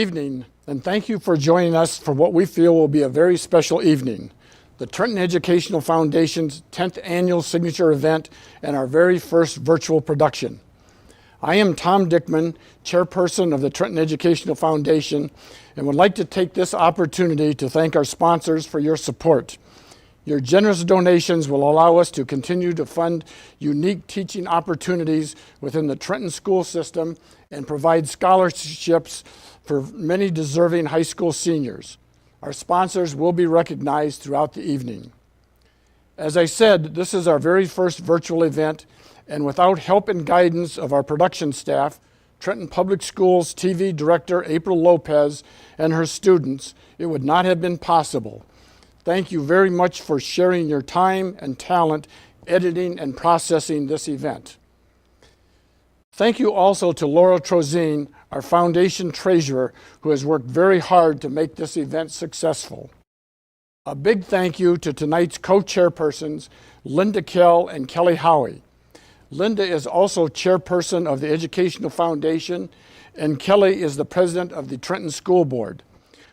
evening, and thank you for joining us for what we feel will be a very special evening, the Trenton Educational Foundation's 10th annual signature event and our very first virtual production. I am Tom Dickman, chairperson of the Trenton Educational Foundation, and would like to take this opportunity to thank our sponsors for your support. Your generous donations will allow us to continue to fund unique teaching opportunities within the Trenton school system and provide scholarships for many deserving high school seniors. Our sponsors will be recognized throughout the evening. As I said, this is our very first virtual event, and without help and guidance of our production staff, Trenton Public Schools TV Director April Lopez and her students, it would not have been possible. Thank you very much for sharing your time and talent editing and processing this event. Thank you also to Laura Trozine, our foundation treasurer, who has worked very hard to make this event successful. A big thank you to tonight's co-chairpersons, Linda Kell and Kelly Howie. Linda is also chairperson of the Educational Foundation, and Kelly is the president of the Trenton School Board.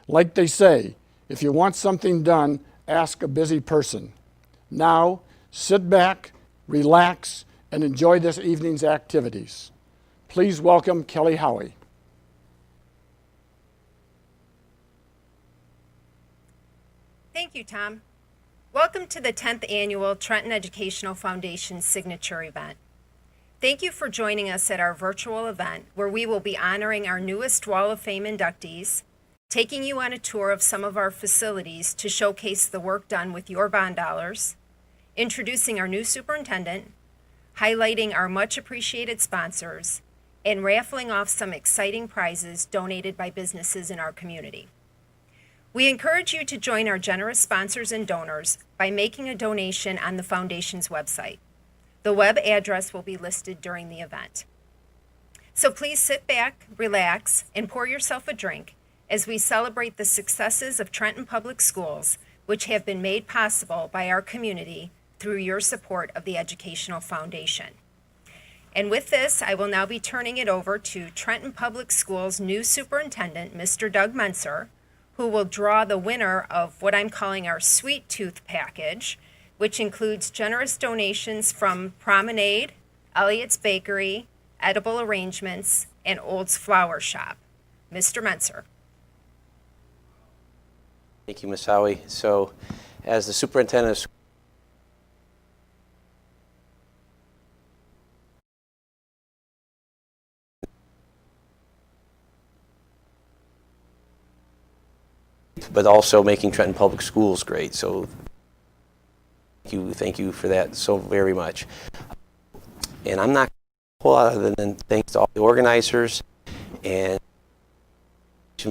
Like they say, if you want something done, ask a busy person. Now, sit back, relax, and enjoy this evening's activities. Please welcome Kelly Howie. Thank you, Tom. Welcome to the 10th annual Trenton Educational Foundation signature event. Thank you for joining us at our virtual event where we will be honoring our newest Wall of Fame inductees, taking you on a tour of some of our facilities to showcase the work done with your bond dollars, introducing our new superintendent, highlighting our much appreciated sponsors, and raffling off some exciting prizes donated by businesses in our community. We encourage you to join our generous sponsors and donors by making a donation on the Foundation's website. The web address will be listed during the event. So please sit back, relax, and pour yourself a drink as we celebrate the successes of Trenton Public Schools, which have been made possible by our community through your support of the Educational Foundation. And with this, I will now be turning it over to Trenton Public Schools' new superintendent, Mr. Doug Menser, who will draw the winner of what I'm calling our Sweet Tooth package, which includes generous donations from Promenade, Elliott's Bakery, Edible Arrangements, and Old's Flower Shop. Mr. Menser. Thank you, Ms. Howie. So, as the superintendent of but also making Trenton Public Schools great. So, thank you for that so very much. And I'm not a whole lot other than thanks to all the organizers and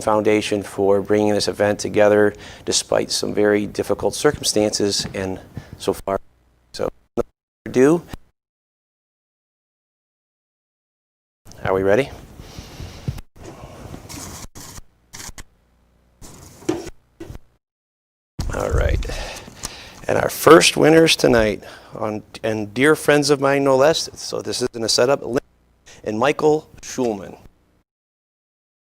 Foundation for bringing this event together despite some very difficult circumstances, and so far, so no further ado. Are we ready? All right. And our first winners tonight, and dear friends of mine no less, so this isn't a setup, Lynn and Michael Schulman.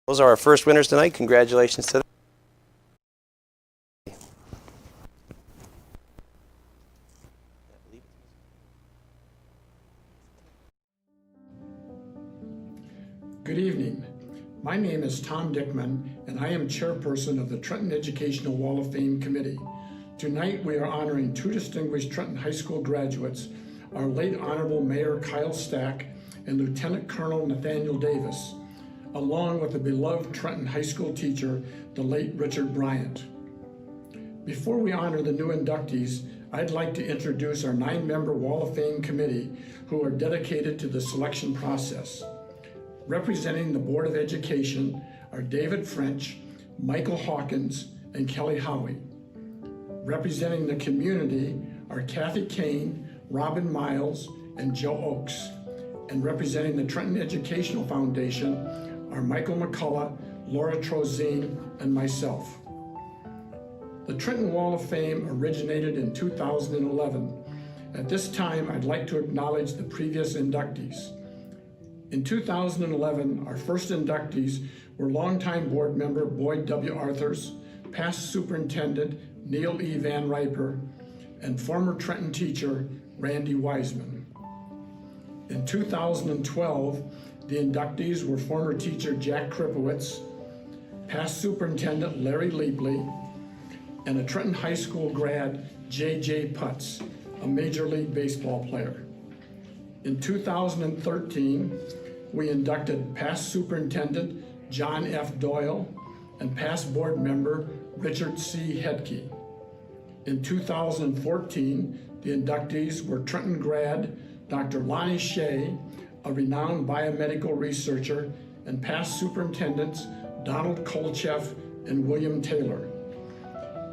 Those are our first winners tonight. Congratulations to them. Good evening. My name is Tom Dickman, and I am chairperson of the Trenton Educational Wall of Fame Committee. Tonight, we are honoring two distinguished Trenton High School graduates, our late Honorable Mayor Kyle Stack and Lieutenant Colonel Nathaniel Davis, along with the beloved Trenton High School teacher, the late Richard Bryant. Before we honor the new inductees, I'd like to introduce our 9-member Wall of Fame committee who are dedicated to the selection process. Representing the Board of Education are David French, Michael Hawkins, and Kelly Howie. Representing the community are Kathy Kane, Robin Miles, and Joe Oakes. And representing the Trenton Educational Foundation are Michael McCullough, Laura Trozine, and myself. The Trenton Wall of Fame originated in 2011. At this time, I'd like to acknowledge the previous inductees. In 2011, our first inductees were longtime board member Boyd W. Arthurs, past superintendent Neil E. Van Riper, and former Trenton teacher Randy Wiseman. In 2012, the inductees were former teacher Jack Kripowitz, past superintendent Larry Leapley, and a Trenton High School grad J.J. Putz, a Major League Baseball player. In 2013, we inducted past superintendent John F. Doyle and past board member Richard C. Hedke. In 2014, the inductees were Trenton grad Dr. Lonnie Shea, a renowned biomedical researcher, and past superintendents Donald Kolcheff and William Taylor.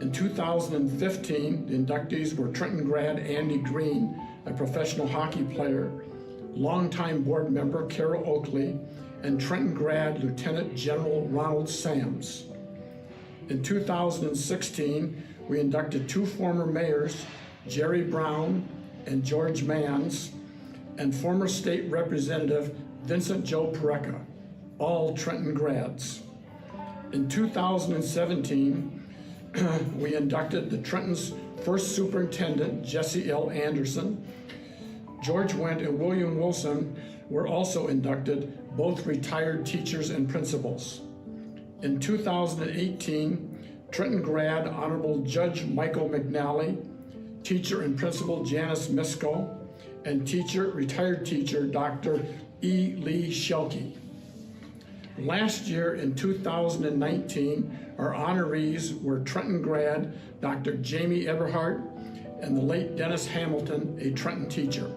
In 2015, the inductees were Trenton grad Andy Green, a professional hockey player, longtime board member Carol Oakley, and Trenton grad Lieutenant General Ronald Sams. In 2016, we inducted two former mayors, Jerry Brown and George Manns, and former state representative Vincent Joe Pareca, all Trenton grads. In 2017, we inducted the Trenton's first superintendent, Jesse L. Anderson. George Wendt and William Wilson were also inducted, both retired teachers and principals. In 2018, Trenton grad Honorable Judge Michael McNally, teacher and principal Janice Misko, and retired teacher Dr. E. Lee Shelkey. Last year in 2019, our honorees were Trenton grad Dr. Jamie Eberhardt and the late Dennis Hamilton, a Trenton teacher.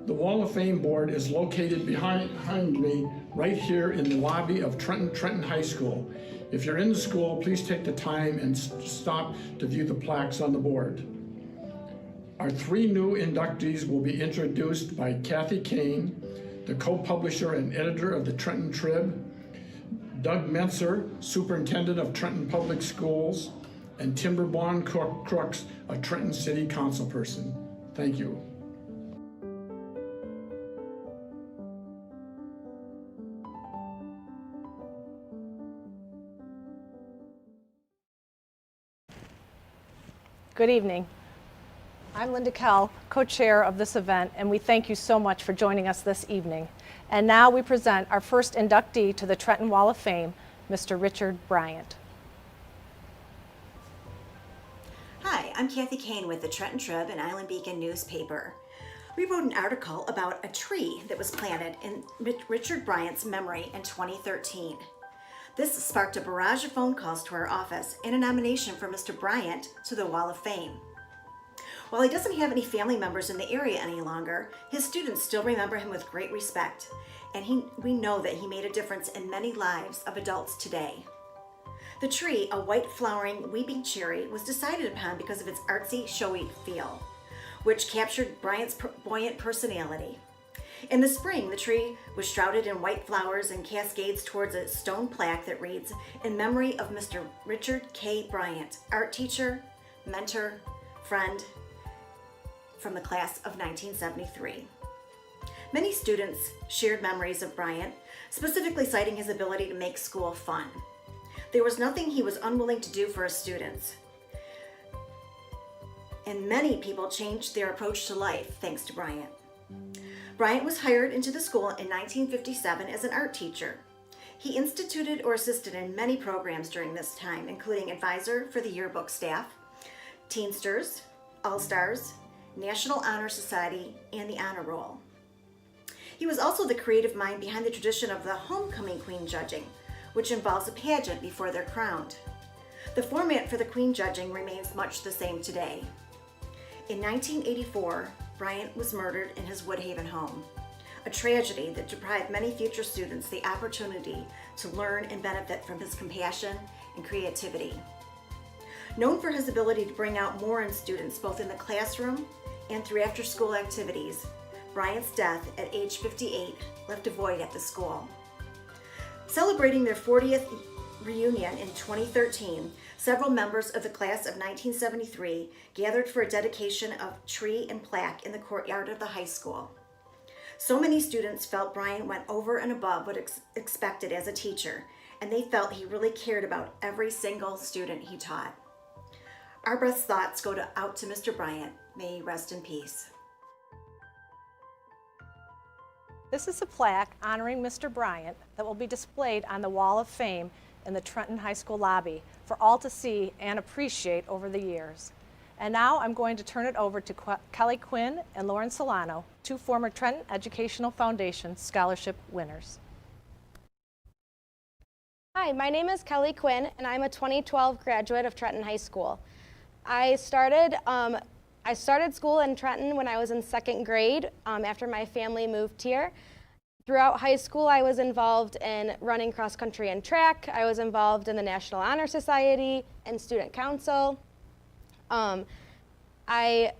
The Wall of Fame board is located behind me right here in the lobby of Trenton High School. If you're in the school, please take the time and stop to view the plaques on the board. Our three new inductees will be introduced by Kathy Kane, the co-publisher and editor of the Trenton Trib, Doug Mentzer, superintendent of Trenton Public Schools, and Timberbond Crooks, a Trenton City Council person. Thank you. Good evening. I'm Linda Kell, co-chair of this event, and we thank you so much for joining us this evening. And now we present our first inductee to the Trenton Wall of Fame, Mr. Richard Bryant. Hi, I'm Kathy Kane with the Trenton Trib and Island Beacon newspaper. We wrote an article about a tree that was planted in Richard Bryant's memory in 2013. This sparked a barrage of phone calls to our office and a nomination for Mr. Bryant to the Wall of Fame. While he doesn't have any family members in the area any longer, his students still remember him with great respect, and we know that he made a difference in many lives of adults today. The tree, a white flowering weeping cherry, was decided upon because of its artsy, showy feel, which captured Bryant's buoyant personality. In the spring, the tree was shrouded in white flowers and cascades towards a stone plaque that reads, "In memory of Mr. Richard K. Bryant, art teacher, mentor, friend, from the class of 1973. Many students shared memories of Bryant, specifically citing his ability to make school fun. There was nothing he was unwilling to do for his students. And many people changed their approach to life thanks to Bryant. Bryant was hired into the school in 1957 as an art teacher. He instituted or assisted in many programs during this time, including advisor for the yearbook staff, Teensters, All-Stars, National Honor Society, and the Honor Roll. He was also the creative mind behind the tradition of the homecoming queen judging, which involves a pageant before they're crowned. The format for the queen judging remains much the same today. In 1984, Bryant was murdered in his Woodhaven home, a tragedy that deprived many future students the opportunity to learn and benefit from his compassion and creativity. Known for his ability to bring out more in students both in the classroom and through after-school activities, Bryant's death at age 58 left a void at the school. Celebrating their 40th reunion in 2013, several members of the class of 1973 gathered for a dedication of tree and plaque in the courtyard of the high school. So many students felt Bryant went over and above what expected as a teacher, and they felt he really cared about every single student he taught. Our best thoughts go out to Mr. Bryant. May he rest in peace. This is a plaque honoring Mr. Bryant that will be displayed on the Wall of Fame in the Trenton High School lobby for all to see and appreciate over the years. And now I'm going to turn it over to Kelly Quinn and Lauren Solano, two former Trenton Educational Foundation scholarship winners. Hi, my name is Kelly Quinn, and I'm a 2012 graduate of Trenton High School. I started school in Trenton when I was in second grade after my family moved here. Throughout high school, I was involved in running cross country and track. I was involved in the National Honor Society and Student Council. I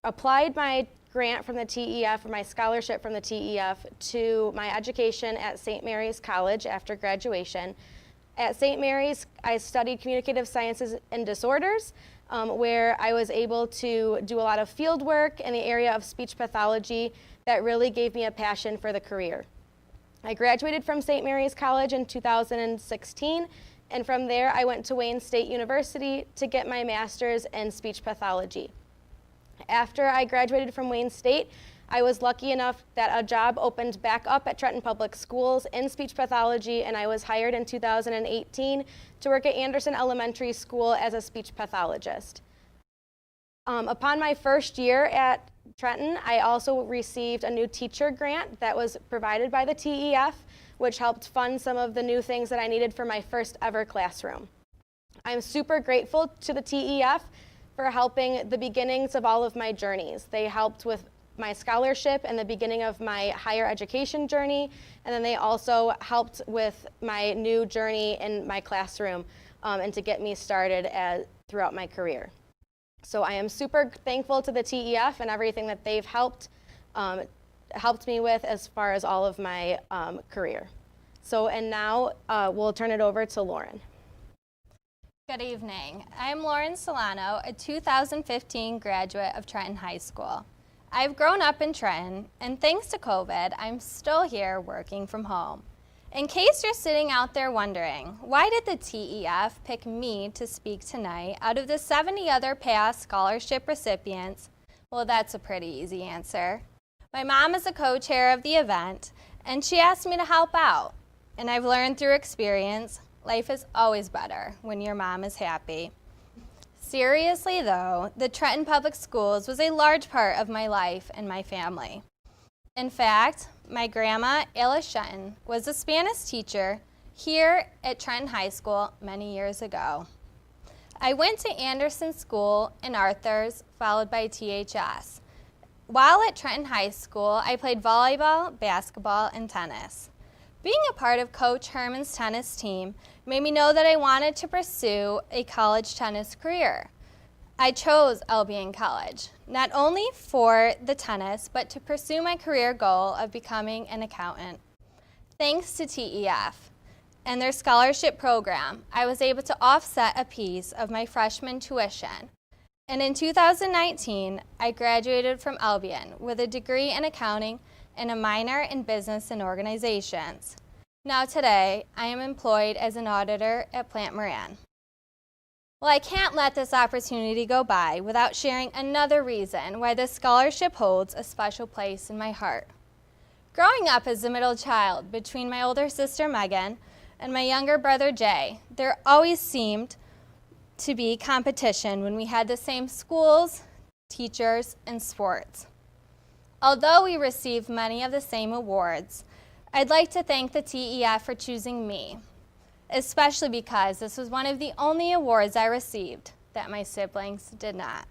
applied my grant from the TEF, or my scholarship from the TEF, to my education at St. Mary's College after graduation. At St. Mary's, I studied communicative sciences and disorders, where I was able to do a lot of field work in the area of speech pathology that really gave me a passion for the career. I graduated from St. Mary's College in 2016, and from there I went to Wayne State University to get my master's in speech pathology. After I graduated from Wayne State, I was lucky enough that a job opened back up at Trenton Public Schools in speech pathology, and I was hired in 2018 to work at Anderson Elementary School as a speech pathologist. Upon my first year at Trenton, I also received a new teacher grant that was provided by the TEF, which helped fund some of the new things that I needed for my first ever classroom. I'm super grateful to the TEF for helping the beginnings of all of my journeys. They helped with my scholarship and the beginning of my higher education journey, and then they also helped with my new journey in my classroom and to get me started throughout my career. So I am super thankful to the TEF and everything that they've helped me with as far as all of my career. So, and now we'll turn it over to Lauren. Good evening. I'm Lauren Solano, a 2015 graduate of Trenton High School. I've grown up in Trenton, and thanks to COVID, I'm still here working from home. In case you're sitting out there wondering, why did the TEF pick me to speak tonight out of the 70 other past scholarship recipients? Well, that's a pretty easy answer. My mom is a co-chair of the event, and she asked me to help out. And I've learned through experience, life is always better when your mom is happy. Seriously though, the Trenton Public Schools was a large part of my life and my family. In fact, my grandma, Alice Shenton, was a Spanish teacher here at Trenton High School many years ago. I went to Anderson School in Arthurs, followed by THS. While at Trenton High School, I played volleyball, basketball, and tennis. Being a part of Coach Herman's tennis team made me know that I wanted to pursue a college tennis career. I chose Albion College, not only for the tennis, but to pursue my career goal of becoming an accountant. Thanks to TEF and their scholarship program, I was able to offset a piece of my freshman tuition. And in 2019, I graduated from Albion with a degree in accounting and a minor in business and organizations. Now today, I am employed as an auditor at Plant Moran. Well, I can't let this opportunity go by without sharing another reason why this scholarship holds a special place in my heart. Growing up as the middle child between my older sister Megan and my younger brother Jay, there always seemed to be competition when we had the same schools, teachers, and sports. Although we received many of the same awards, I'd like to thank the TEF for choosing me, especially because this was one of the only awards I received that my siblings did not.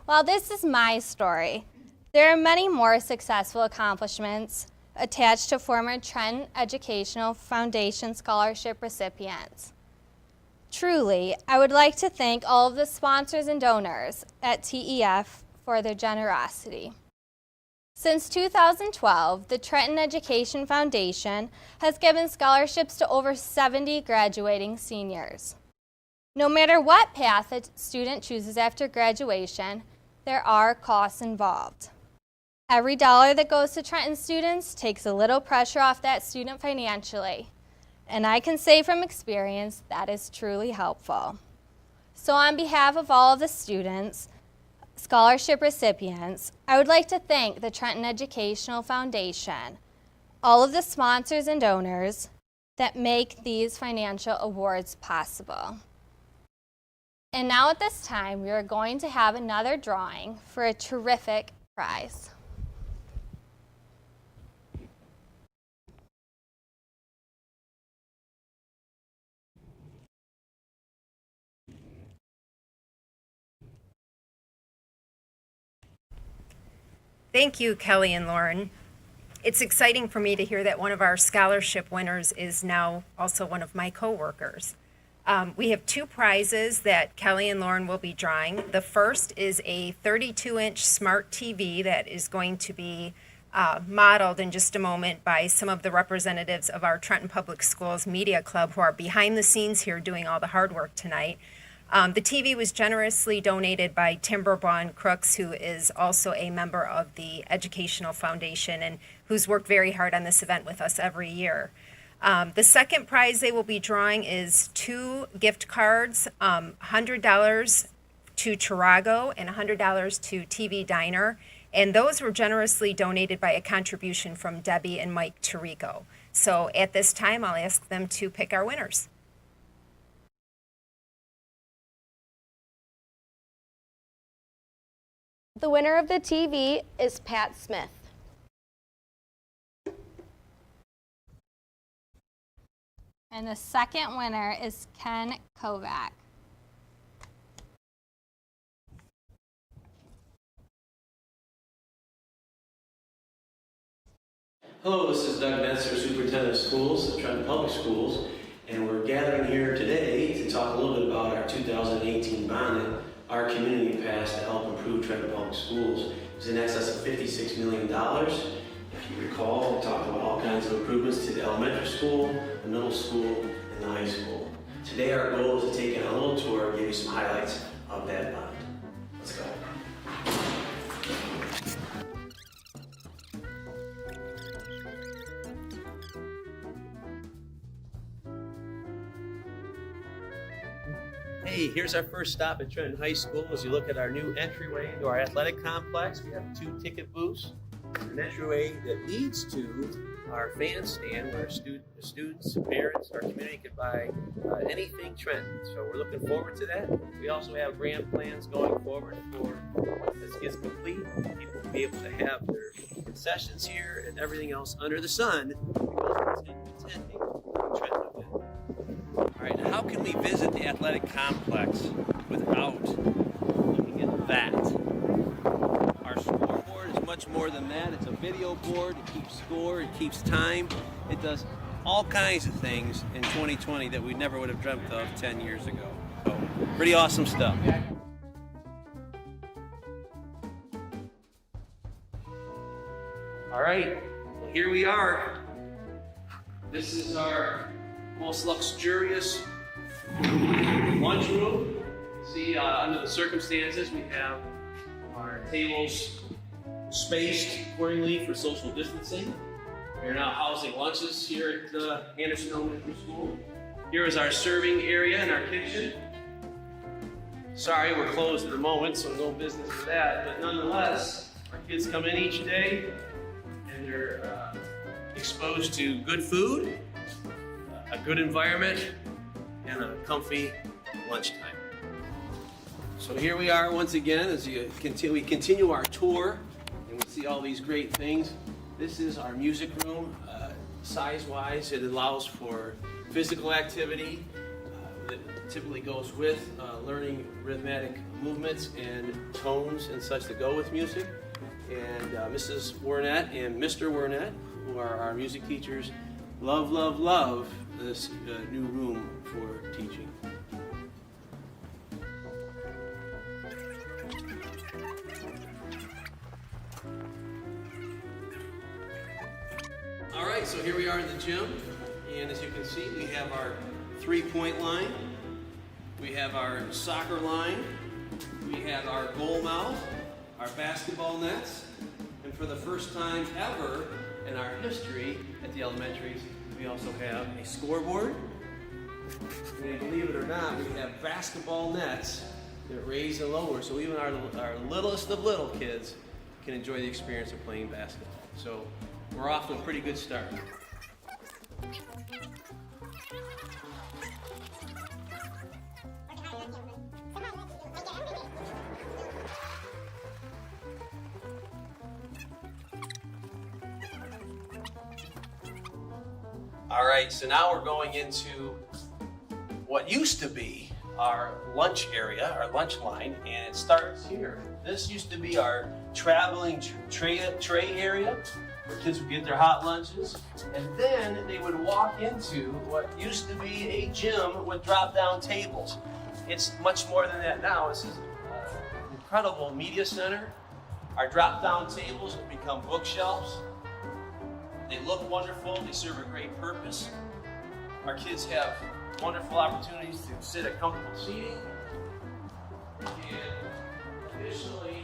While this is my story, there are many more successful accomplishments attached to former Trenton Educational Foundation scholarship recipients. Truly, I would like to thank all of the sponsors and donors at TEF for their generosity. Since 2012, the Trenton Education Foundation has given scholarships to over 70 graduating seniors. No matter what path a student chooses after graduation, there are costs involved. Every dollar that goes to Trenton students takes a little pressure off that student financially. And I can say from experience that is truly helpful. So on behalf of all of the students, scholarship recipients, I would like to thank the Trenton Educational Foundation, all of the sponsors and donors that make these financial awards possible. And now at this time, we are going to have another drawing for a terrific prize. Thank you, Kelly and Lauren. It's exciting for me to hear that one of our scholarship winners is now also one of my coworkers. We have two prizes that Kelly and Lauren will be drawing. The first is a 32-inch smart TV that is going to be modeled in just a moment by some of the representatives of our Trenton Public Schools Media Club who are behind the scenes here doing all the hard work tonight. The TV was generously donated by Timber Bond Crooks, who is also a member of the Educational Foundation and who's worked very hard on this event with us every year. The second prize they will be drawing is 2 gift cards, $100 to Tarago and $100 to TV Diner. And those were generously donated by a contribution from Debbie and Mike Tirico. So at this time, I'll ask them to pick our winners. The winner of the TV is Pat Smith. And the second winner is Ken Kovac. Hello, this is Doug Netzer, Superintendent of Schools at Trenton Public Schools, and we're gathering here today to talk a little bit about our 2018 bond our community passed to help improve Trenton Public Schools. It was in excess of $56 million. If you recall, we talked about all kinds of improvements to the elementary school, the middle school, and the high school. Today our goal is to take a little tour and give you some highlights of that bond. Let's go. Hey, here's our first stop at Trenton High School. As you look at our new entryway into our athletic complex, we have 2 ticket booths. An entryway that leads to our fan stand where students, parents, our community can buy anything Trenton. So we're looking forward to that. We also have grand plans going forward for once this gets complete. People will be able to have their concessions here and everything else under the sun because we're attending the Trenton event. All right, how can we visit the athletic complex without looking at that? Our scoreboard is much more than that. It's a video board. It keeps score. It keeps time. It does all kinds of things in 2020 that we never would have dreamt of 10 years ago. So, pretty awesome stuff. All right, well, here we are. This is our most luxurious lunchroom. See, under the circumstances, we have our tables spaced accordingly for social distancing. We are now housing lunches here at Anderson Elementary School. Here is our serving area and our kitchen. Sorry, we're closed at the moment, so no business for that. But nonetheless, our kids come in each day and they're exposed to good food, a good environment, and a comfy lunchtime. So here we are once again as we continue our tour and we see all these great things. This is our music room. Size-wise, it allows for physical activity that typically goes with learning rhythmic movements and tones and such that go with music. And Mrs. Wernet and Mr. Wernet, who are our music teachers, love this new room for teaching. All right, so here we are in the gym, and as you can see, we have our 3-point line, we have our soccer line, we have our goal mouth, our basketball nets, and for the first time ever in our history at the elementaries, we also have a scoreboard. And believe it or not, we have basketball nets that raise and lower, so even our littlest of little kids can enjoy the experience of playing basketball. So we're off to a pretty good start. All right, so now we're going into what used to be our lunch area, our lunch line, and it starts here. This used to be our traveling tray area where kids would get their hot lunches, and then they would walk into what used to be a gym with drop-down tables. It's much more than that now. This is an incredible media center. Our drop-down tables have become bookshelves. They look wonderful, they serve a great purpose. Our kids have wonderful opportunities to sit at comfortable seating. And additionally,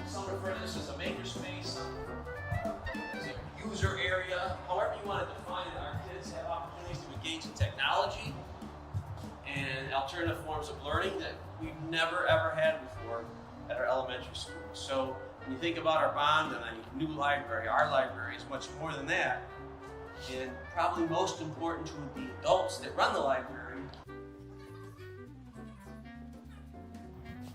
some refer to this as a makerspace, some as a user area. However you want to define it, our kids have opportunities to engage in technology and alternative forms of learning that we've never ever had before at our elementary school. So when you think about our bond and a new library, our library is much more than that. And probably most important to the adults that run the library,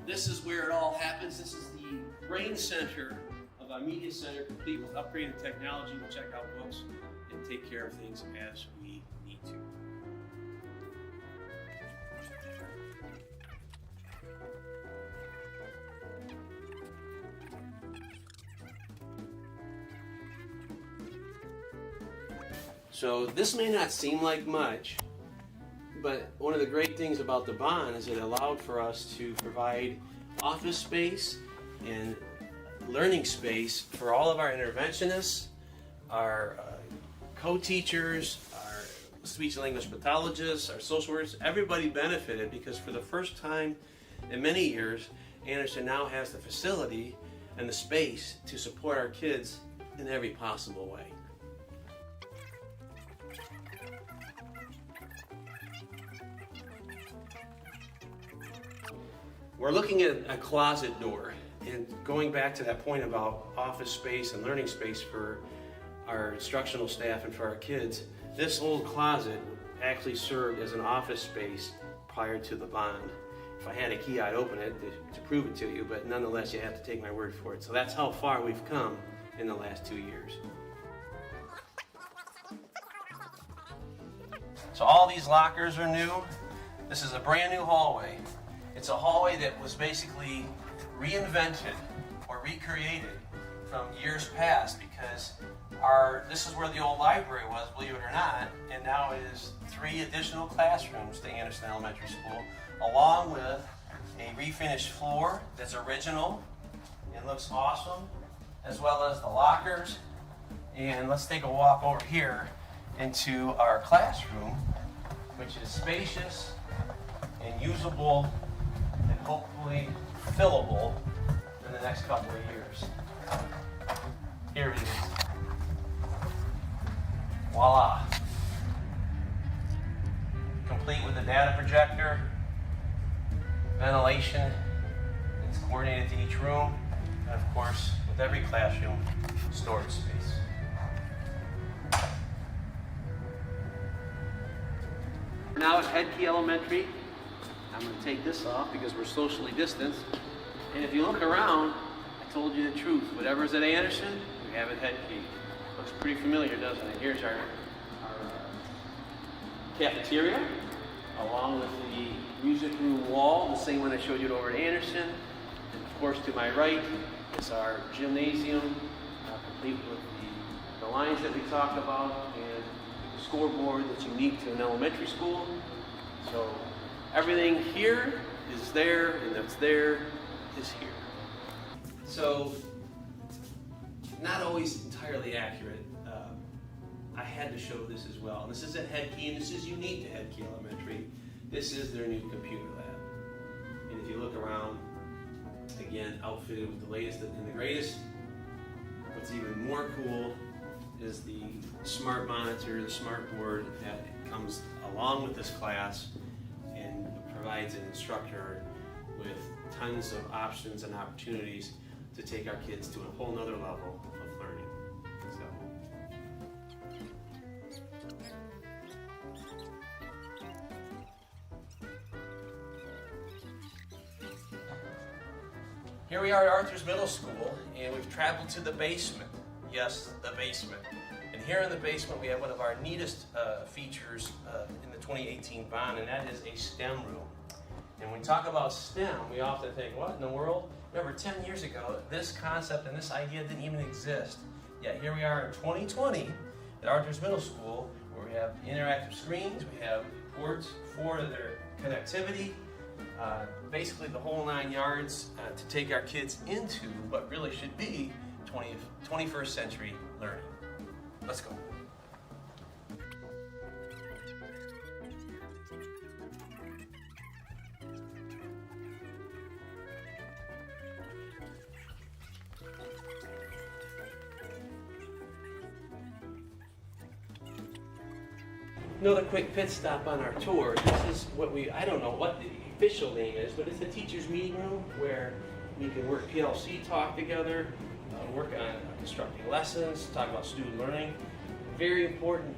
this is where it all happens. This is the brain center of our media center, complete with upgraded technology to check out books and take care of things as we need to. So this may not seem like much, but one of the great things about the bond is it allowed for us to provide office space and learning space for all of our interventionists, our co-teachers, our speech and language pathologists, our social workers. Everybody benefited because for the first time in many years, Anderson now has the facility and the space to support our kids in every possible way. We're looking at a closet door, and going back to that point about office space and learning space for our instructional staff and for our kids, this old closet actually served as an office space prior to the bond. If I had a key, I'd open it to prove it to you, but nonetheless, you have to take my word for it. So that's how far we've come in the last 2 years. So all these lockers are new. This is a brand new hallway. It's a hallway that was basically reinvented or recreated from years past because this is where the old library was, believe it or not, and now it is 3 additional classrooms to Anderson Elementary School, along with a refinished floor that's original and looks awesome, as well as the lockers. And let's take a walk over here into our classroom, which is spacious and usable and hopefully fillable in the next couple of years. Here it is. Voila. Complete with a data projector, ventilation that's coordinated to each room, and of course, with every classroom, storage space. We're now at Head Key Elementary. I'm going to take this off because we're socially distanced. And if you look around, I told you the truth. Whatever's at Anderson, we have at Head Key. Looks pretty familiar, doesn't it? Here's our cafeteria, along with the music room wall, the same one I showed you over at Anderson. And of course, to my right is our gymnasium, complete with the lines that we talked about and the scoreboard that's unique to an elementary school. So everything here is there, and that's there is here. So, not always entirely accurate. I had to show this as well. This is at Head Key, and this is unique to Head Key Elementary. This is their new computer lab. And if you look around, again, outfitted with the latest and the greatest what's even more cool is the smart monitor, the smart board that comes along with this class and provides an instructor with tons of options and opportunities to take our kids to a whole nother level of learning. Here we are at Arthur's Middle School, and we've traveled to the basement. Yes, the basement. And here in the basement we have one of our neatest features in the 2018 bond, and that is a STEM room. And when we talk about STEM, we often think, what in the world? Remember, 10 years ago, this concept and this idea didn't even exist. Yet here we are in 2020 at Arthur's Middle School, where we have interactive screens, we have ports for their connectivity, basically the whole 9 yards to take our kids into what really should be 21st century learning. Let's go. Another quick pit stop on our tour. This is what I don't know what the official name is, but it's a teacher's meeting room where we can work PLC talk together, work on constructing lessons, talk about student learning. Very important,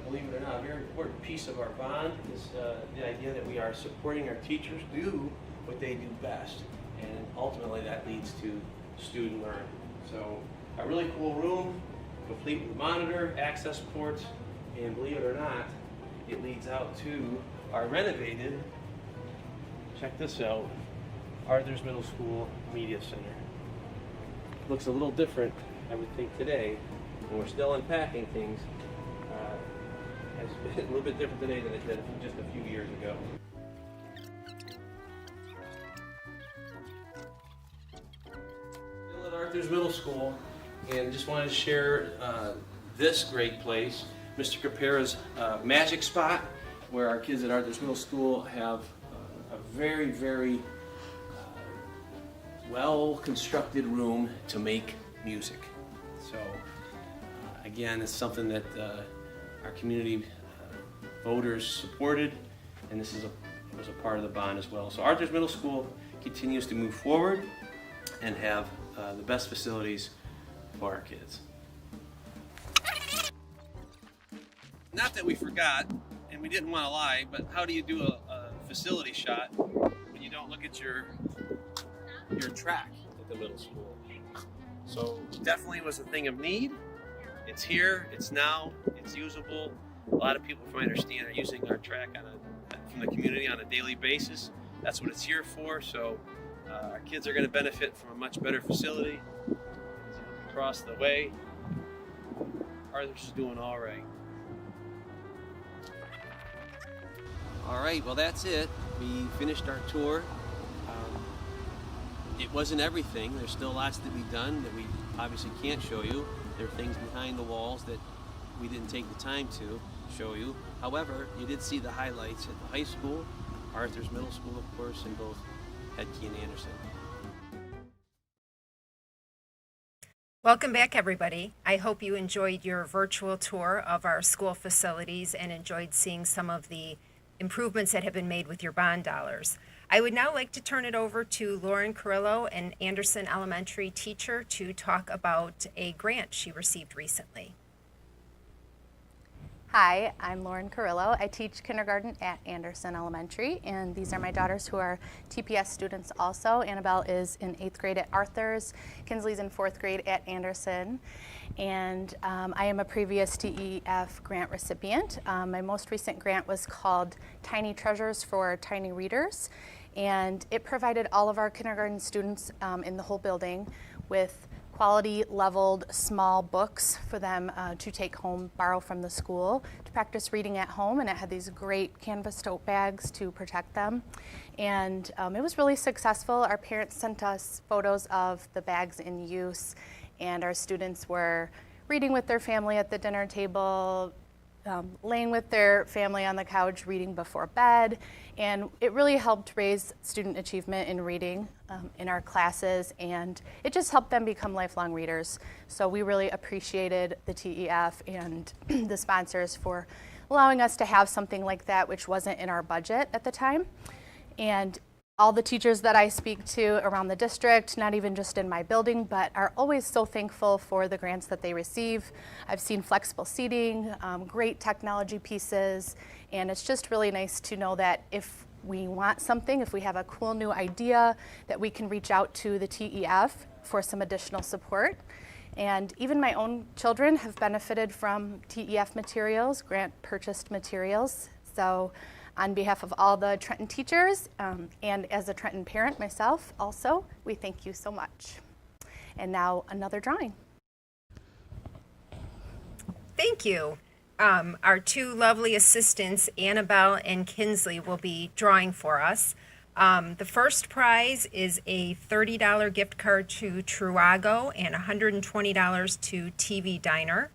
believe it or not, a very important piece of our bond is the idea that we are supporting our teachers do what they do best. And ultimately that leads to student learning. So a really cool room, complete with monitor, access ports, and believe it or not, it leads out to our renovated, check this out, Arthur's Middle School Media Center. Looks a little different, I would think, today, when we're still unpacking things. Has been a little bit different today than it did just a few years ago. Still at Arthur's Middle School, and just wanted to share this great place, Mr. Capera's magic spot, where our kids at Arthur's Middle School have a very, very well-constructed room to make music. So again, it's something that our community voters supported, and this was a part of the bond as well. So Arthur's Middle School continues to move forward and have the best facilities for our kids. Not that we forgot, and we didn't want to lie, but how do you do a facility shot when you don't look at your track at the middle school? So definitely was a thing of need. It's here, it's now, it's usable. A lot of people, from what I understand, are using our track from the community on a daily basis. That's what it's here for. So our kids are going to benefit from a much better facility. Across the way, Arthur's is doing all right. All right, well that's it. We finished our tour. It wasn't everything. There's still lots to be done that we obviously can't show you. There are things behind the walls that we didn't take the time to show you. However, you did see the highlights at the high school, Arthur's Middle School, of course, and both Hedke and Anderson. Welcome back, everybody. I hope you enjoyed your virtual tour of our school facilities and enjoyed seeing some of the improvements that have been made with your bond dollars. I would now like to turn it over to Lauren Carrillo, an Anderson Elementary teacher, to talk about a grant she received recently. Hi, I'm Lauren Carrillo. I teach kindergarten at Anderson Elementary, and these are my daughters who are TPS students also. Annabelle is in 8th grade at Arthur's, Kinsley's in 4th grade at Anderson, and I am a previous TEF grant recipient. My most recent grant was called Tiny Treasures for Tiny Readers, and it provided all of our kindergarten students in the whole building with quality leveled small books for them to take home, borrow from the school to practice reading at home, and it had these great canvas tote bags to protect them. And it was really successful. Our parents sent us photos of the bags in use, and our students were reading with their family at the dinner table, laying with their family on the couch, reading before bed, and it really helped raise student achievement in reading in our classes, and it just helped them become lifelong readers. So we really appreciated the TEF and the sponsors for allowing us to have something like that, which wasn't in our budget at the time. And all the teachers that I speak to around the district, not even just in my building, but are always so thankful for the grants that they receive. I've seen flexible seating, great technology pieces, and it's just really nice to know that if we want something, if we have a cool new idea, that we can reach out to the TEF for some additional support. And even my own children have benefited from TEF materials, grant purchased materials. So on behalf of all the Trenton teachers, and as a Trenton parent myself also, we thank you so much. And now another drawing. Thank you. Our two lovely assistants, Annabelle and Kinsley, will be drawing for us. The first prize is a $30 gift card to Truago and $120 to TV Diner.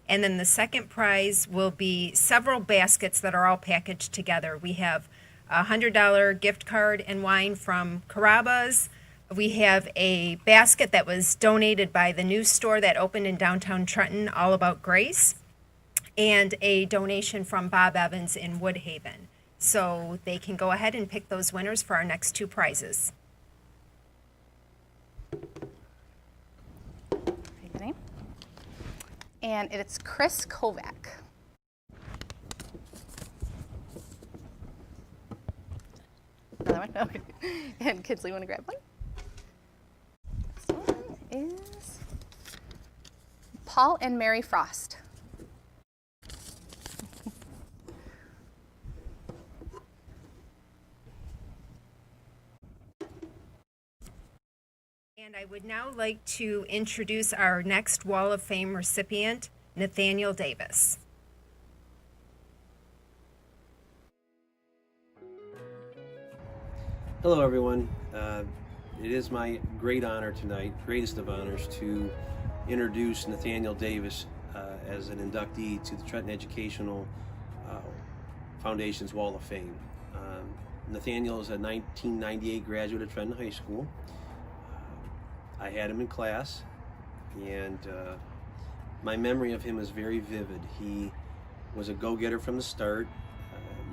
And then the second prize will be several baskets that are all packaged together. We have a $100 gift card and wine from Carrabba's. We have a basket that was donated by the new store that opened in downtown Trenton, All About Grace, and a donation from Bob Evans in Woodhaven. So they can go ahead and pick those winners for our next two prizes. Your name? And it's Chris Kovac. Another one? Okay. And Kinsley, want to grab one? This one is Paul and Mary Frost. And I would now like to introduce our next Wall of Fame recipient, Nathaniel Davis. Hello, everyone. It is my great honor tonight, greatest of honors, to introduce Nathaniel Davis as an inductee to the Trenton Educational Foundation's Wall of Fame. Nathaniel is a 1998 graduate of Trenton High School. I had him in class, and my memory of him is very vivid. He was a go-getter from the start.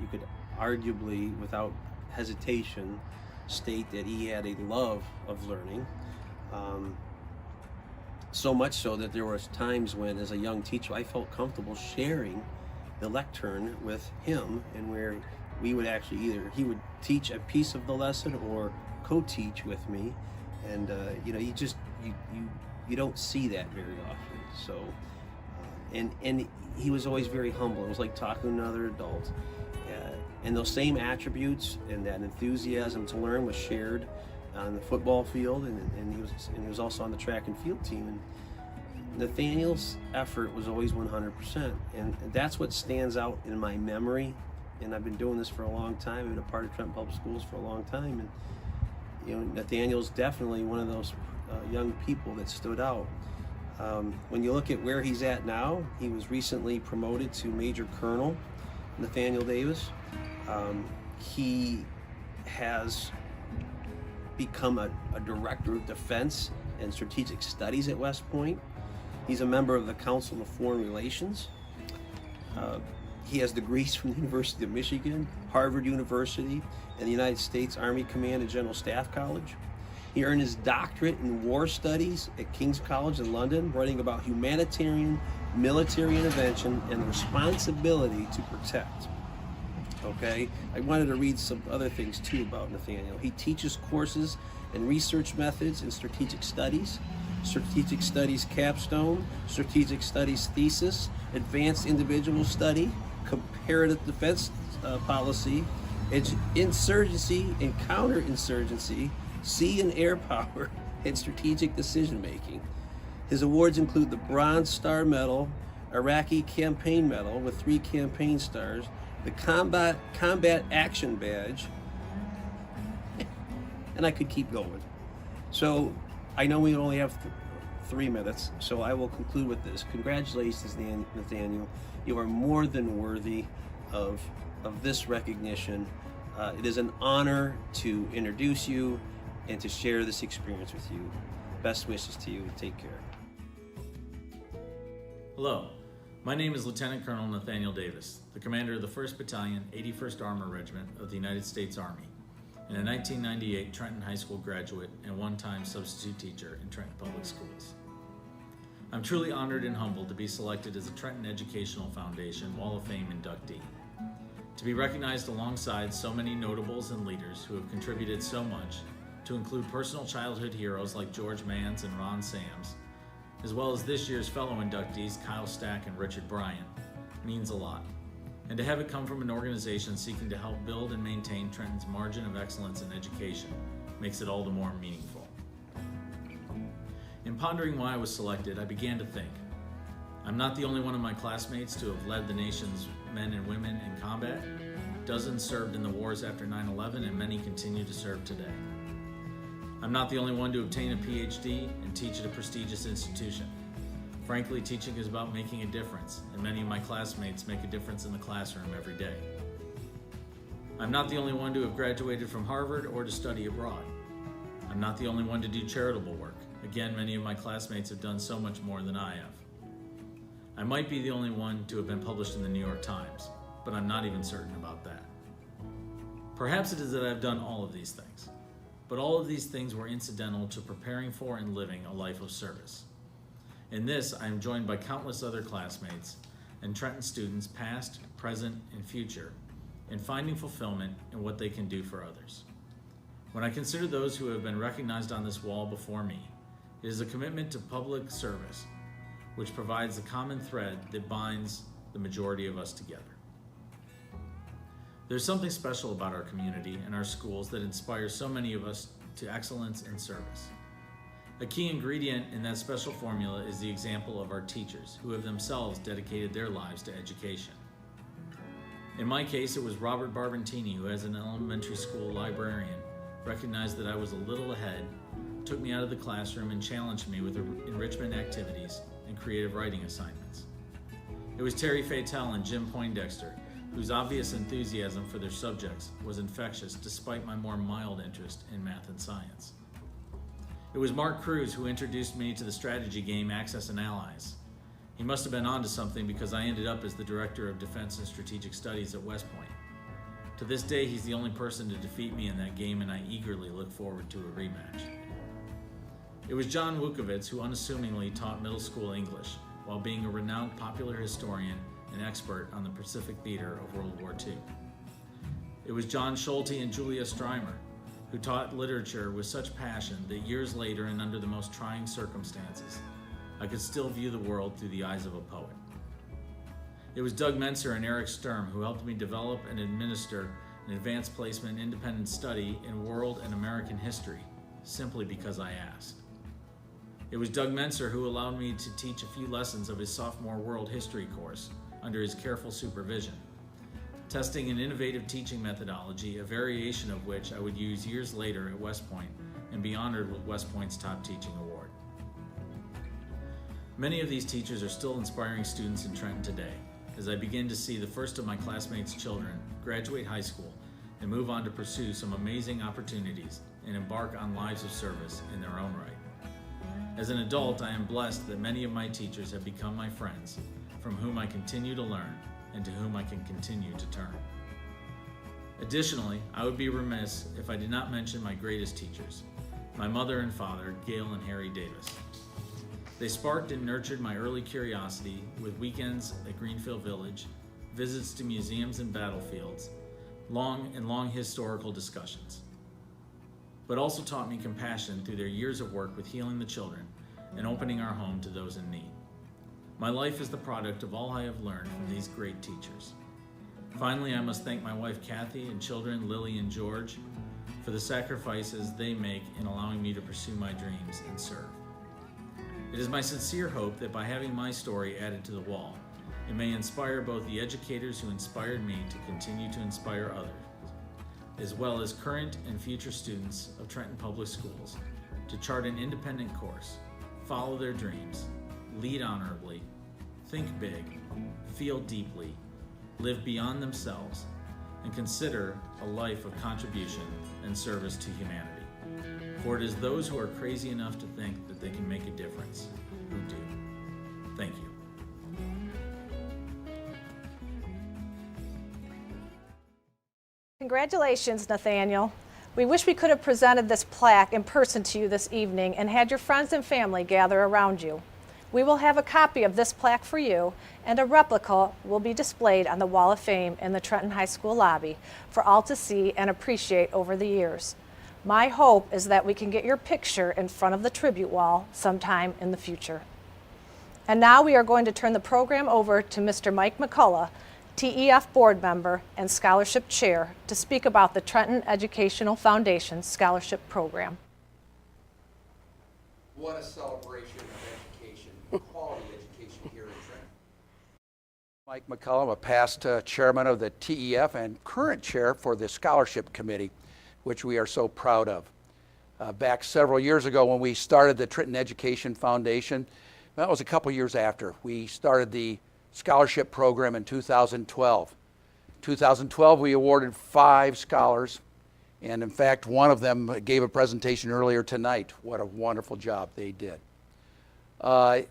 You could arguably, without hesitation, state that he had a love of learning. So much so that there was times when, as a young teacher, I felt comfortable sharing the lectern with him, and where we would actually he would teach a piece of the lesson or co-teach with me. And you know, you don't see that very often. So, and he was always very humble. It was like talking to another adult. And those same attributes and that enthusiasm to learn was shared on the football field, and he was also on the track and field team. And Nathaniel's effort was always 100%, and that's what stands out in my memory. And I've been doing this for a long time. I've been a part of Trenton Public Schools for a long time, and you know, Nathaniel's definitely one of those young people that stood out. When you look at where he's at now, he was recently promoted to Major Colonel, Nathaniel Davis. He has become a director of defense and strategic studies at West Point. He's a member of the Council of Foreign Relations. He has degrees from the University of Michigan, Harvard University, and the United States Army Command and General Staff College. He earned his doctorate in war studies at King's College in London, writing about humanitarian military intervention and the responsibility to protect. Okay, I wanted to read some other things too about Nathaniel. He teaches courses and research methods in strategic studies capstone, strategic studies thesis, advanced individual study, comparative defense policy, insurgency and counterinsurgency, sea and air power, and strategic decision making. His awards include the Bronze Star Medal, Iraqi Campaign Medal with 3 campaign stars, the Combat Action Badge, and I could keep going. So I know we only have 3 minutes, so I will conclude with this. Congratulations, Nathaniel. You are more than worthy of this recognition. It is an honor to introduce you, and to share this experience with you. Best wishes to you. Take care. Hello, my name is Lieutenant Colonel Nathaniel Davis, the commander of the 1st Battalion, 81st Armor Regiment of the United States Army, and a 1998 Trenton High School graduate and one-time substitute teacher in Trenton Public Schools. I'm truly honored and humbled to be selected as a Trenton Educational Foundation Wall of Fame inductee. To be recognized alongside so many notables and leaders who have contributed so much, to include personal childhood heroes like George Manns and Ron Sams, as well as this year's fellow inductees Kyle Stack and Richard Bryant, means a lot. And to have it come from an organization seeking to help build and maintain Trenton's margin of excellence in education makes it all the more meaningful. In pondering why I was selected, I began to think, I'm not the only one of my classmates to have led the nation's men and women in combat. Dozens served in the wars after 9/11 and many continue to serve today. I'm not the only one to obtain a PhD and teach at a prestigious institution. Frankly, teaching is about making a difference, and many of my classmates make a difference in the classroom every day. I'm not the only one to have graduated from Harvard or to study abroad. I'm not the only one to do charitable work. Again, many of my classmates have done so much more than I have. I might be the only one to have been published in the New York Times, but I'm not even certain about that. Perhaps it is that I've done all of these things. But all of these things were incidental to preparing for and living a life of service. In this, I am joined by countless other classmates and Trenton students, past, present, and future, in finding fulfillment in what they can do for others. When I consider those who have been recognized on this wall before me, it is a commitment to public service, which provides the common thread that binds the majority of us together. There's something special about our community and our schools that inspires so many of us to excellence and service. A key ingredient in that special formula is the example of our teachers, who have themselves dedicated their lives to education. In my case, it was Robert Barbantini, who as an elementary school librarian recognized that I was a little ahead, took me out of the classroom and challenged me with enrichment activities and creative writing assignments. It was Terry Fatel and Jim Poindexter, whose obvious enthusiasm for their subjects was infectious despite my more mild interest in math and science. It was Mark Cruz who introduced me to the strategy game Axis and Allies. He must have been onto something because I ended up as the Director of Defense and Strategic Studies at West Point. To this day, he's the only person to defeat me in that game, and I eagerly look forward to a rematch. It was John Wukovitz who unassumingly taught middle school English, while being a renowned popular historian and expert on the Pacific theater of World War II. It was John Schulte and Julia Streimer, who taught literature with such passion that years later and under the most trying circumstances, I could still view the world through the eyes of a poet. It was Doug Menser and Eric Sturm who helped me develop and administer an advanced placement independent study in world and American history, simply because I asked. It was Doug Menser who allowed me to teach a few lessons of his sophomore world history course under his careful supervision, testing an innovative teaching methodology, a variation of which I would use years later at West Point and be honored with West Point's top teaching award. Many of these teachers are still inspiring students in Trenton today, as I begin to see the first of my classmates' children graduate high school and move on to pursue some amazing opportunities and embark on lives of service in their own right. As an adult, I am blessed that many of my teachers have become my friends, from whom I continue to learn and to whom I can continue to turn. Additionally, I would be remiss if I did not mention my greatest teachers, my mother and father, Gail and Harry Davis. They sparked and nurtured my early curiosity with weekends at Greenfield Village, visits to museums and battlefields, long historical discussions, but also taught me compassion through their years of work with healing the children and opening our home to those in need. My life is the product of all I have learned from these great teachers. Finally, I must thank my wife Kathy and children Lily and George for the sacrifices they make in allowing me to pursue my dreams and serve. It is my sincere hope that by having my story added to the wall, it may inspire both the educators who inspired me to continue to inspire others, as well as current and future students of Trenton Public Schools to chart an independent course, follow their dreams, lead honorably, think big, feel deeply, live beyond themselves, and consider a life of contribution and service to humanity. for it is those who are crazy enough to think that they can make a difference who do. Thank you. Congratulations, Nathaniel. We wish we could have presented this plaque in person to you this evening and had your friends and family gather around you. We will have a copy of this plaque for you, and a replica will be displayed on the Wall of Fame in the Trenton High School lobby for all to see and appreciate over the years. My hope is that we can get your picture in front of the tribute wall sometime in the future. And now we are going to turn the program over to Mr. Mike McCullough, TEF board member and scholarship chair, to speak about the Trenton Educational Foundation Scholarship Program. What a celebration of education, quality education here in Trenton. Mike McCullough, a past chairman of the TEF and current chair for the Scholarship Committee, which we are so proud of. Back several years ago when we started the Trenton Education Foundation, that was a couple years after, we started the scholarship program in 2012. 2012, we awarded 5 scholars, and in fact, one of them gave a presentation earlier tonight. What a wonderful job they did.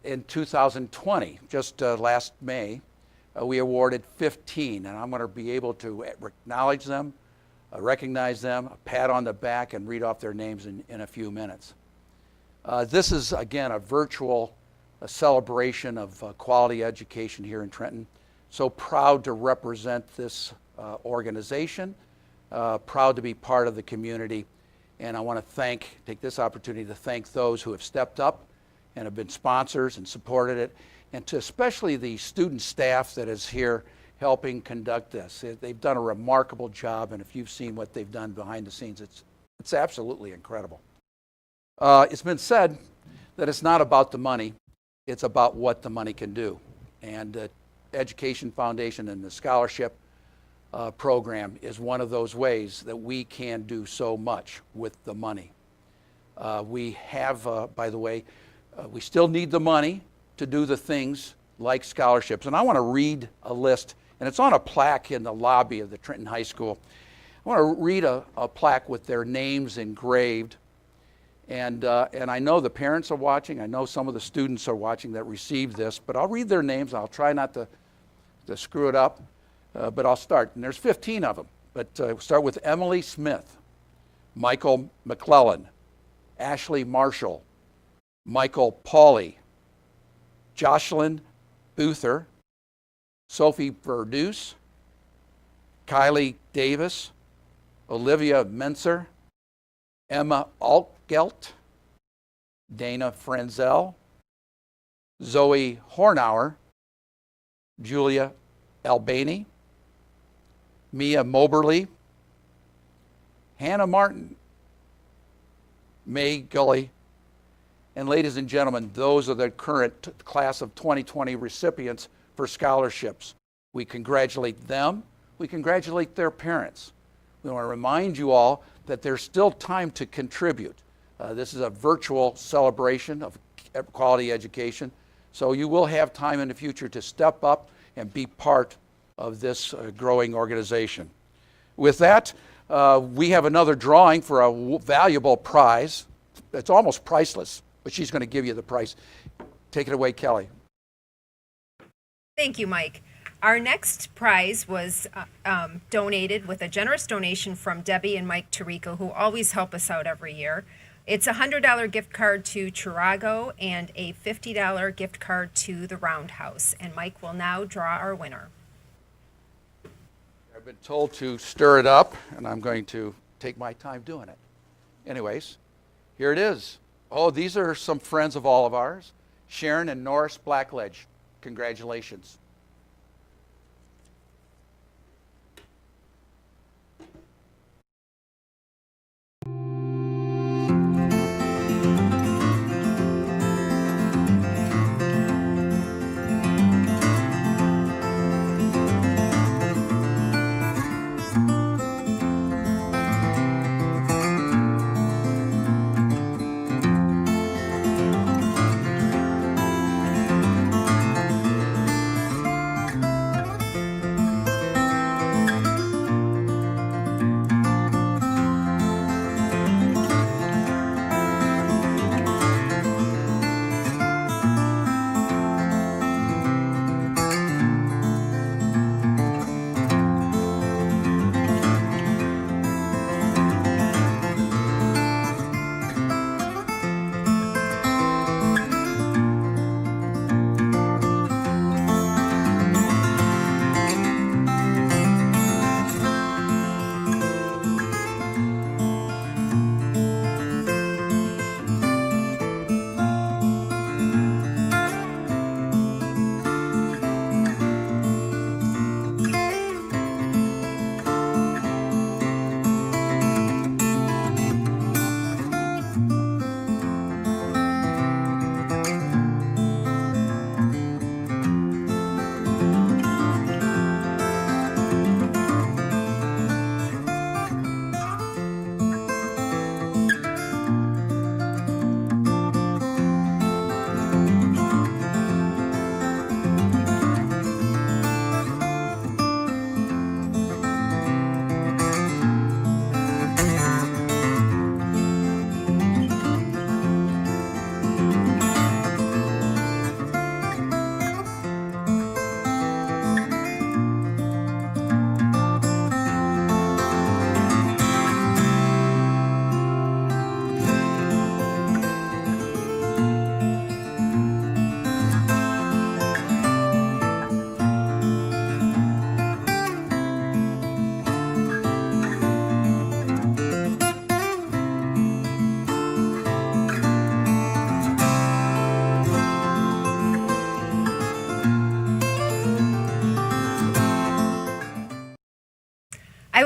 In 2020, just last May, we awarded 15, and I'm going to be able to acknowledge them, recognize them, a pat on the back, and read off their names in a few minutes. This is, again, a virtual celebration of quality education here in Trenton. So proud to represent this organization, proud to be part of the community, and I want to take this opportunity to thank those who have stepped up and have been sponsors and supported it, and to especially the student staff that is here helping conduct this. They've done a remarkable job, and if you've seen what they've done behind the scenes, it's absolutely incredible. It's been said that it's not about the money, it's about what the money can do. And the Education Foundation and the scholarship program is one of those ways that we can do so much with the money. We have, by the way, we still need the money to do the things like scholarships. And I want to read a list, and it's on a plaque in the lobby of the Trenton High School. I want to read a plaque with their names engraved. And I know the parents are watching. I know some of the students are watching that received this, but I'll read their names. I'll try not to screw it up, but I'll start. And there's 15 of them, but we'll start with Emily Smith, Michael McClellan, Ashley Marshall, Michael Pauley, Jocelyn Boother, Sophie Verduce, Kylie Davis, Olivia Menser, Emma Altgelt, Dana Frenzel, Zoe Hornauer, Julia Albany, Mia Moberly, Hannah Martin, May Gully, and ladies and gentlemen, those are the current class of 2020 recipients for scholarships. We congratulate them. We congratulate their parents. We want to remind you all that there's still time to contribute. This is a virtual celebration of quality education, so you will have time in the future to step up and be part of this growing organization. With that, we have another drawing for a valuable prize. It's almost priceless, but she's going to give you the price. Take it away, Kelly. Thank you, Mike. Our next prize was donated with a generous donation from Debbie and Mike Tirico, who always help us out every year. It's a $100 gift card to Chirago and a $50 gift card to the Roundhouse. And Mike will now draw our winner. I've been told to stir it up, and I'm going to take my time doing it. Anyways, here it is. Oh, these are some friends of all of ours. Sharon and Norris Blackledge. Congratulations.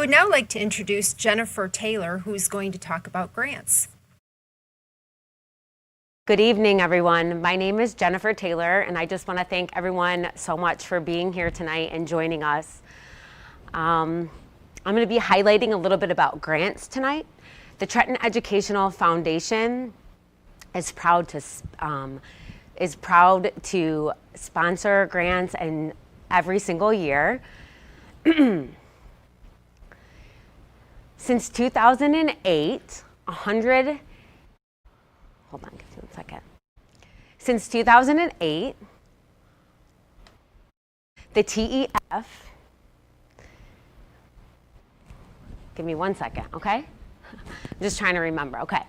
would now like to introduce Jennifer Taylor, who's going to talk about grants. Good evening, everyone. My name is Jennifer Taylor, and I just want to thank everyone so much for being here tonight and joining us. I'm going to be highlighting a little bit about grants tonight. The Trenton Educational Foundation is proud to sponsor grants and every single year. Since 2008, Since 2008, the TEF, give me 1 second, okay? I'm just trying to remember, okay.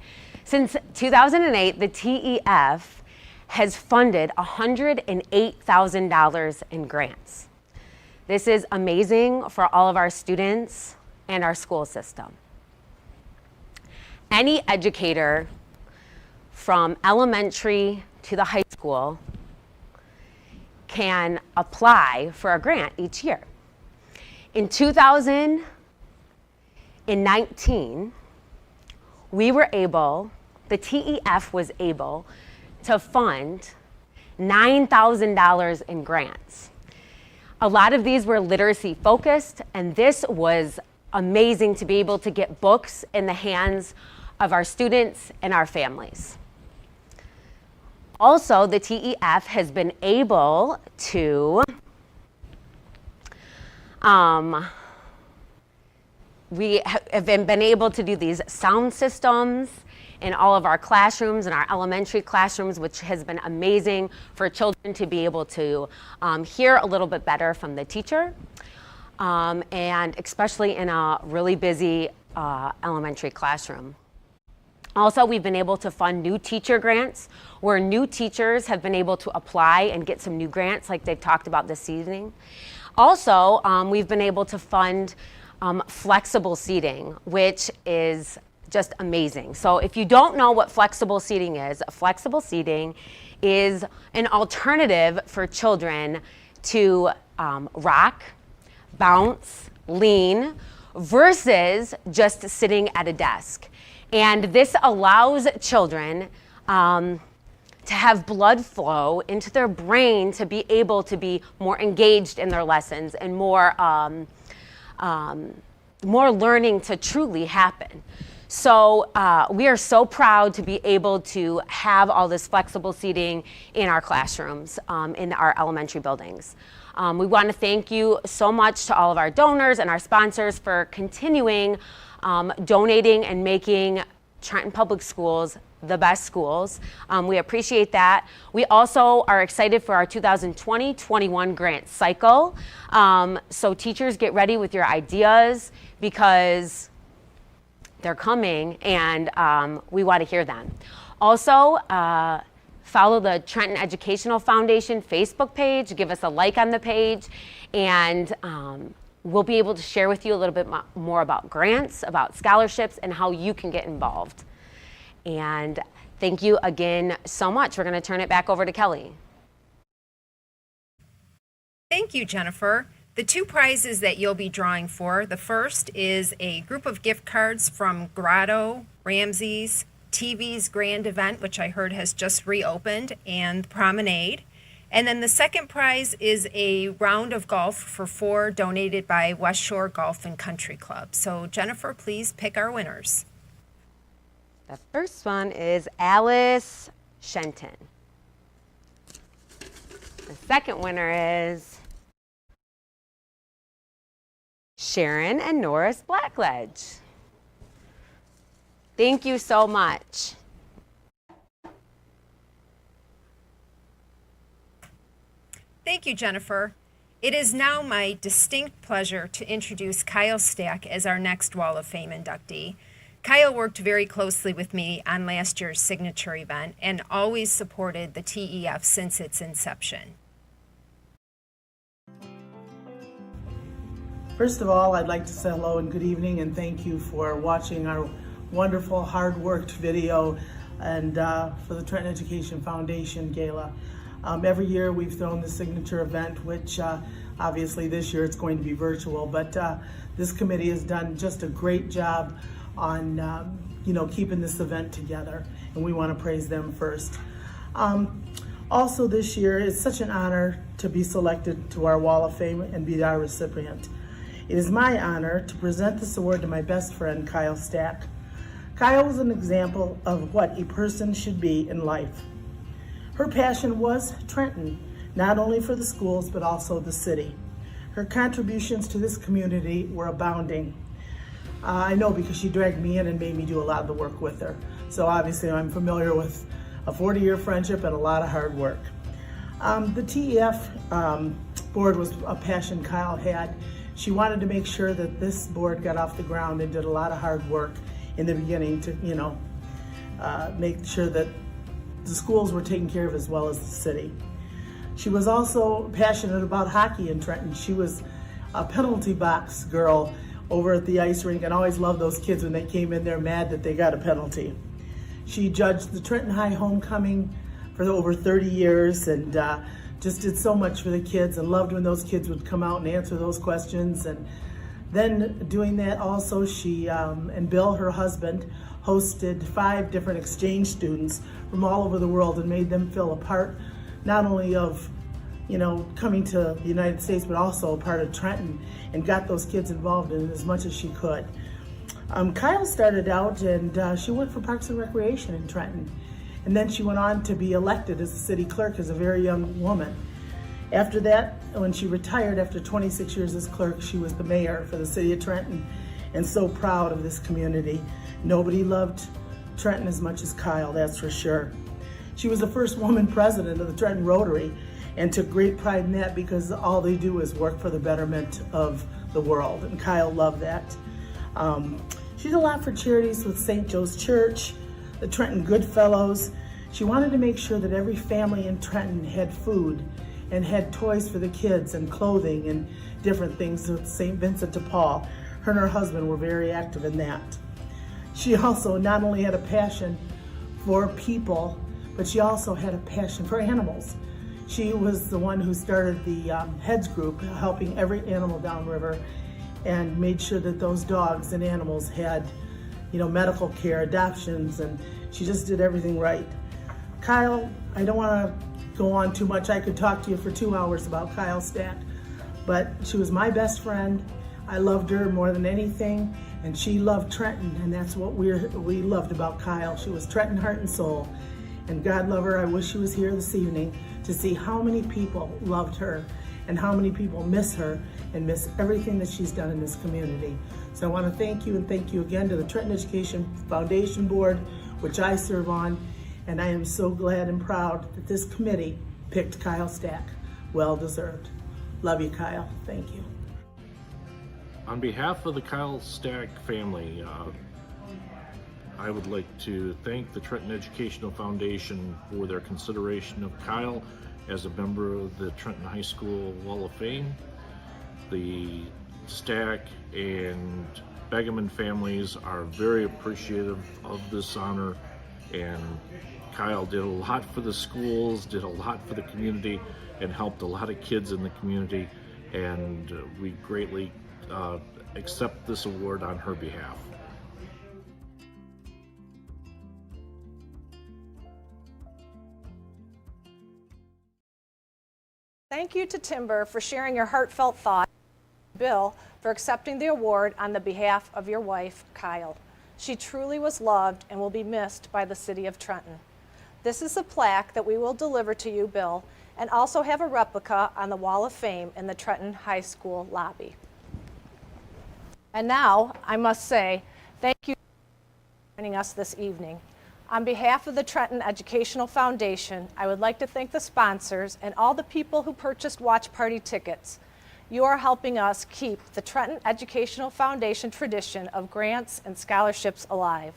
Since 2008, the TEF has funded $108,000 in grants. This is amazing for all of our students and our school system. Any educator from elementary to the high school can apply for a grant each year. In 2019, the TEF was able to fund $9,000 in grants. A lot of these were literacy focused, and this was amazing to be able to get books in the hands of our students and our families. Also, the TEF has been able to we have been able to do these sound systems in all of our classrooms, in our elementary classrooms, which has been amazing for children to be able to hear a little bit better from the teacher, and especially in a really busy elementary classroom. Also, we've been able to fund new teacher grants, where new teachers have been able to apply and get some new grants like they've talked about this evening. Also, we've been able to fund flexible seating, which is just amazing. So if you don't know what flexible seating is an alternative for children to rock, bounce, lean, versus just sitting at a desk. And this allows children to have blood flow into their brain to be able to be more engaged in their lessons and more learning to truly happen. So we are so proud to be able to have all this flexible seating in our classrooms, in our elementary buildings. We want to thank you so much to all of our donors and our sponsors for continuing donating and making Trenton Public Schools the best schools. We appreciate that. We also are excited for our 2020-21 grant cycle. So teachers, get ready with your ideas because they're coming and we want to hear them. Also, follow the Trenton Educational Foundation Facebook page, give us a like on the page, and we'll be able to share with you a little bit more about grants, about scholarships, and how you can get involved. And thank you again so much. We're going to turn it back over to Kelly. Thank you, Jennifer. The two prizes that you'll be drawing for, the first is a group of gift cards from Grotto, Ramsey's, TV's Grand Event, which I heard has just reopened, and Promenade. And then the second prize is a round of golf for 4 donated by West Shore Golf and Country Club. So Jennifer, please pick our winners. The first one is Alice Shenton. The second winner is Sharon and Norris Blackledge. Thank you so much. Thank you, Jennifer. It is now my distinct pleasure to introduce Kyle Stack as our next Wall of Fame inductee. Kyle worked very closely with me on last year's signature event and always supported the TEF since its inception. First of all, I'd like to say hello and good evening and thank you for watching our wonderful, hard-worked video and for the Trenton Education Foundation Gala. Every year we've thrown the signature event, which obviously this year it's going to be virtual, but this committee has done just a great job on keeping this event together, and we want to praise them first. Also this year, it's such an honor to be selected to our Wall of Fame and be our recipient. It is my honor to present this award to my best friend, Kyle Stack. Kyle was an example of what a person should be in life. Her passion was Trenton, not only for the schools, but also the city. Her contributions to this community were abounding. I know because she dragged me in and made me do a lot of the work with her. So obviously I'm familiar with a 40-year friendship and a lot of hard work. The TEF board was a passion Kyle had. She wanted to make sure that this board got off the ground and did a lot of hard work in the beginning to, make sure that the schools were taken care of as well as the city. She was also passionate about hockey in Trenton. She was a penalty box girl over at the ice rink and always loved those kids when they came in there mad that they got a penalty. She judged the Trenton High homecoming for over 30 years and just did so much for the kids and loved when those kids would come out and answer those questions. And then doing that also, she and Bill, her husband, hosted 5 different exchange students from all over the world and made them feel a part not only of coming to the United States, but also a part of Trenton, and got those kids involved in it as much as she could. Kyle started out and she worked for Parks and Recreation in Trenton. And then she went on to be elected as a city clerk as a very young woman. After that, when she retired after 26 years as clerk, she was the mayor for the city of Trenton, and so proud of this community. Nobody loved Trenton as much as Kyle, that's for sure. She was the first woman president of the Trenton Rotary and took great pride in that because all they do is work for the betterment of the world, and Kyle loved that. She did a lot for charities with St. Joe's Church, the Trenton Goodfellows. She wanted to make sure that every family in Trenton had food and had toys for the kids and clothing and different things with St. Vincent de Paul. Her and her husband were very active in that. She also not only had a passion for people, but she also had a passion for animals. She was the one who started the Heads group, helping every animal downriver, and made sure that those dogs and animals had, medical care, adoptions, and she just did everything right. Kyle, I don't want to go on too much. I could talk to you for 2 hours about Kyle Stack, but she was my best friend. I loved her more than anything, and she loved Trenton, and that's what we loved about Kyle. She was Trenton heart and soul, and God love her. I wish she was here this evening to see how many people loved her and how many people miss her and miss everything that she's done in this community. So I want to thank you, and thank you again to the Trenton Education Foundation Board, which I serve on, and I am so glad and proud that this committee picked Kyle Stack. Well deserved. Love you, Kyle. Thank you. On behalf of the Kyle Stack family, I would like to thank the Trenton Educational Foundation for their consideration of Kyle as a member of the Trenton High School Wall of Fame. The Stack and Begeman families are very appreciative of this honor, and Kyle did a lot for the schools, did a lot for the community, and helped a lot of kids in the community, and we greatly accept this award on her behalf. Thank you to Timber for sharing your heartfelt thoughts, Bill for accepting the award on the behalf of your wife, Kyle. She truly was loved and will be missed by the city of Trenton. This is a plaque that we will deliver to you, Bill, and also have a replica on the Wall of Fame in the Trenton High School lobby. And now, I must say, thank you for joining us this evening. On behalf of the Trenton Educational Foundation, I would like to thank the sponsors and all the people who purchased watch party tickets. You are helping us keep the Trenton Educational Foundation tradition of grants and scholarships alive.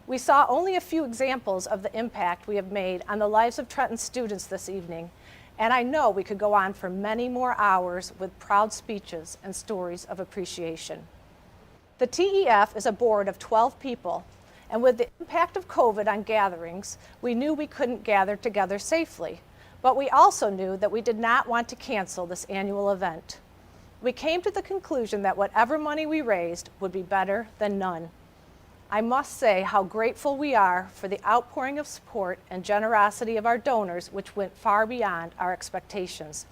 We saw only a few examples of the impact we have made on the lives of Trenton students this evening, and I know we could go on for many more hours with proud speeches and stories of appreciation. The TEF is a board of 12 people, and with the impact of COVID on gatherings, we knew we couldn't gather together safely. But we also knew that we did not want to cancel this annual event. We came to the conclusion that whatever money we raised would be better than none. I must say how grateful we are for the outpouring of support and generosity of our donors, which went far beyond our expectations.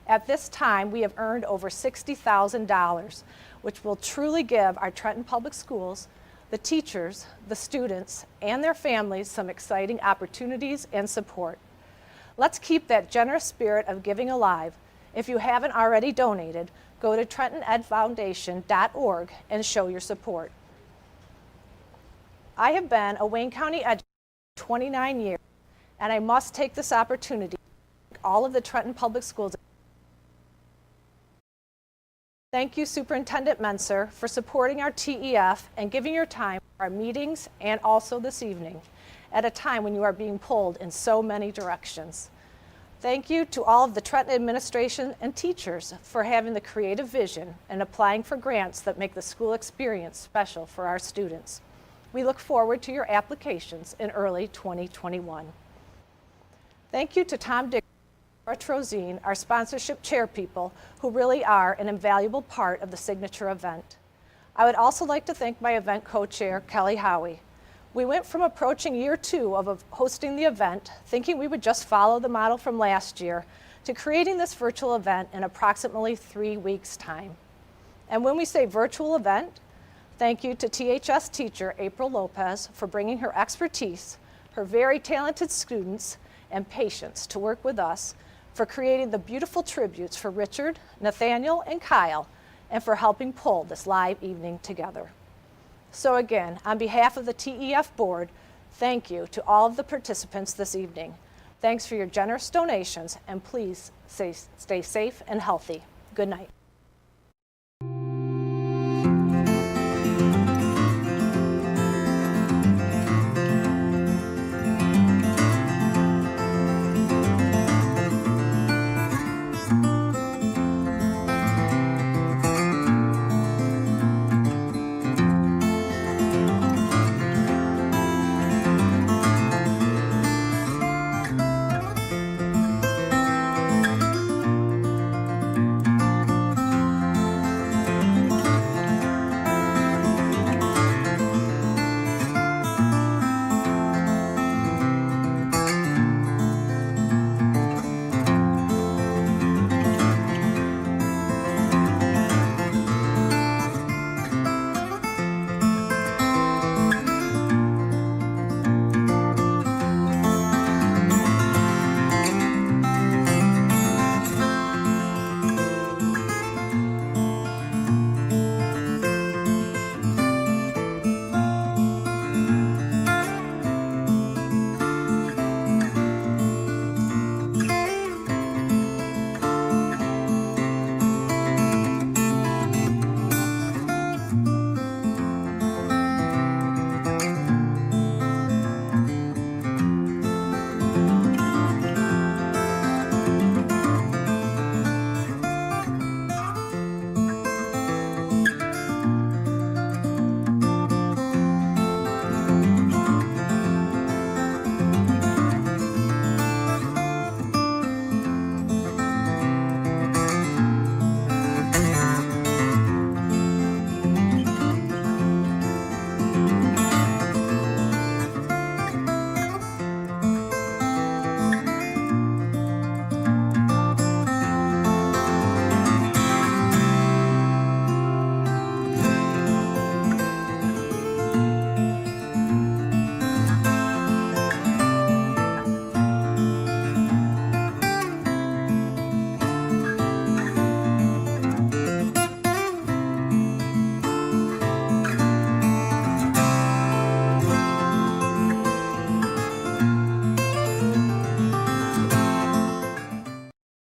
At this time, we have earned over $60,000, which will truly give our Trenton Public Schools, the teachers, the students, and their families some exciting opportunities and support. Let's keep that generous spirit of giving alive. If you haven't already donated, go to TrentonEdFoundation.org and show your support. I have been a Wayne County educator for 29 years, and I must take this opportunity to thank all of the Trenton Public Schools. Thank you, Superintendent Menser, for supporting our TEF and giving your time for our meetings and also this evening, at a time when you are being pulled in so many directions. Thank you to all of the Trenton administration and teachers for having the creative vision and applying for grants that make the school experience special for our students. We look forward to your applications in early 2021. Thank you to Tom Dick and Trozine, our sponsorship chair people, who really are an invaluable part of the signature event. I would also like to thank my event co-chair, Kelly Howie. We went from approaching year 2 of hosting the event, thinking we would just follow the model from last year, to creating this virtual event in approximately 3 weeks' time. And when we say virtual event, thank you to THS teacher April Lopez for bringing her expertise, her very talented students, and patience to work with us, for creating the beautiful tributes for Richard, Nathaniel, and Kyle, and for helping pull this live evening together. So again, on behalf of the TEF board, thank you to all of the participants this evening. Thanks for your generous donations, and please stay safe and healthy. Good night.